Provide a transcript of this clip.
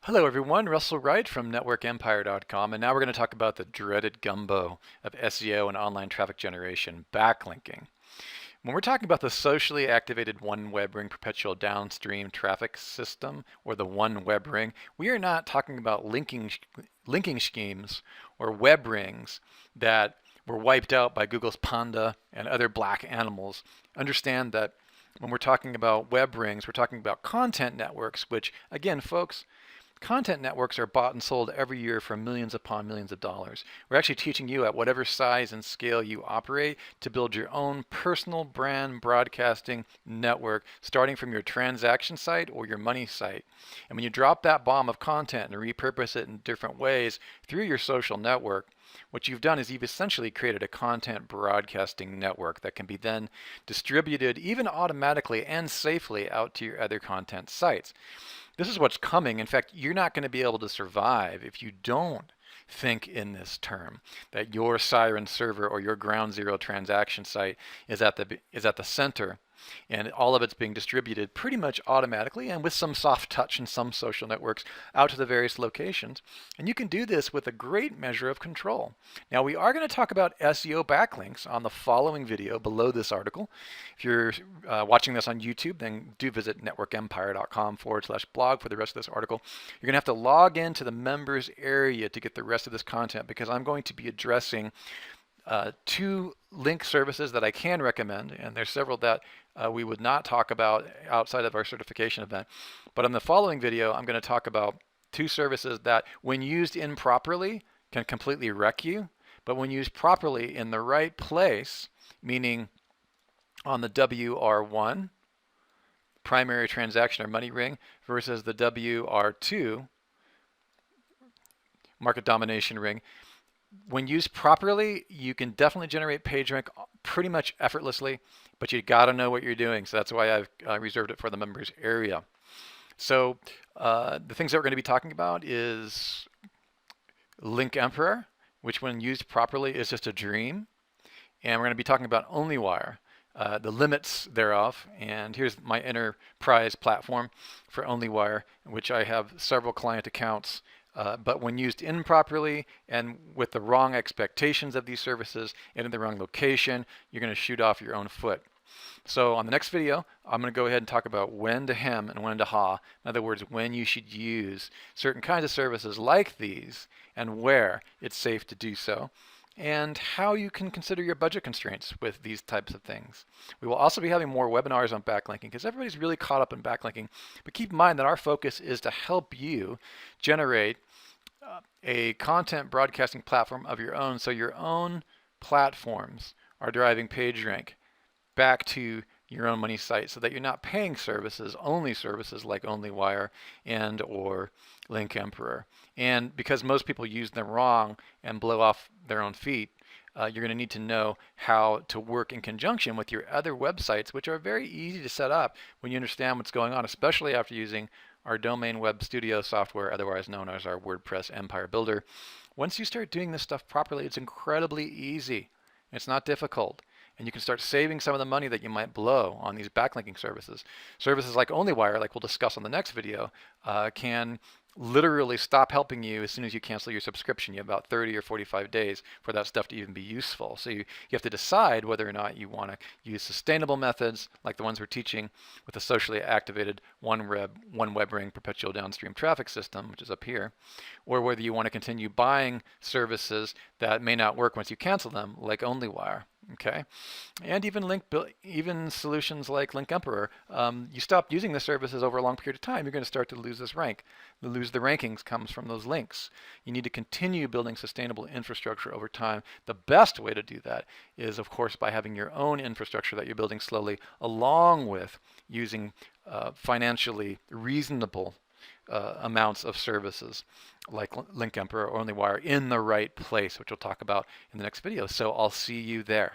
Hello everyone, Russell Wright from networkempire.com, and now we're going to talk about the dreaded gumbo of SEO and online traffic generation, backlinking. When we're talking about the socially activated one web ring perpetual downstream traffic system, or the one web ring, we are not talking about linking schemes or web rings that were wiped out by Google's Panda and other black animals. Understand that when we're talking about web rings, we're talking about content networks, which, again, folks, content networks are bought and sold every year for millions upon millions of dollars. We're actually teaching you at whatever size and scale you operate to build your own personal brand broadcasting network, starting from your transaction site or your money site. And when you drop that bomb of content and repurpose it in different ways through your social network, what you've done is you've essentially created a content broadcasting network that can be then distributed even automatically and safely out to your other content sites. This is what's coming. In fact, you're not going to be able to survive if you don't think in this term, that your siren server or your ground zero transaction site is at the center, and all of it's being distributed pretty much automatically and with some soft touch in some social networks out to the various locations. And you can do this with a great measure of control. Now, we are going to talk about SEO backlinks on the following video below this article. If you're watching this on YouTube, then do visit networkempire.com/blog for the rest of this article. You're going to have to log into the members area to get the rest of this content, because I'm going to be addressing two link services that I can recommend, and there's several that we would not talk about outside of our certification event. But in the following video, I'm going to talk about two services that, when used improperly, can completely wreck you, but when used properly in the right place, meaning on the WR1, primary transaction or money ring, versus the WR2, market domination ring, when used properly, you can definitely generate page rank pretty much effortlessly, but you got to know what you're doing. So that's why I've reserved it for the members area. So the things that we're going to be talking about is Link Emperor, which when used properly is just a dream. And we're going to be talking about OnlyWire, the limits thereof. And here's my enterprise platform for OnlyWire, in which I have several client accounts. But when used improperly and with the wrong expectations of these services and in the wrong location, you're going to shoot off your own foot. So on the next video, I'm going to go ahead and talk about when to hem and when to haw. In other words, when you should use certain kinds of services like these and where it's safe to do so, and how you can consider your budget constraints with these types of things. We will also be having more webinars on backlinking, because everybody's really caught up in backlinking. But keep in mind that our focus is to help you generate a content broadcasting platform of your own, so your own platforms are driving page rank back to your own money site, so that you're not paying only services like OnlyWire and or Link Emperor. And because most people use them wrong and blow off their own feet, you're going to need to know how to work in conjunction with your other websites, which are very easy to set up when you understand what's going on, especially after using our domain web studio software, otherwise known as our WordPress Empire Builder. Once you start doing this stuff properly, it's incredibly easy. It's not difficult. And you can start saving some of the money that you might blow on these backlinking services. Services like OnlyWire, like we'll discuss on the next video, can literally stop helping you as soon as you cancel your subscription. You have about 30 or 45 days for that stuff to even be useful. So you have to decide whether or not you want to use sustainable methods like the ones we're teaching with a socially activated one web ring perpetual downstream traffic system, which is up here, or whether you want to continue buying services that may not work once you cancel them, like OnlyWire. Okay, and even solutions like Link Emperor, you stop using the services over a long period of time, you're going to start to lose this rank. Lose the rankings comes from those links. You need to continue building sustainable infrastructure over time. The best way to do that is, of course, by having your own infrastructure that you're building slowly, along with using financially reasonable amounts of services like Link Emperor or OnlyWire in the right place, which we'll talk about in the next video. So I'll see you there.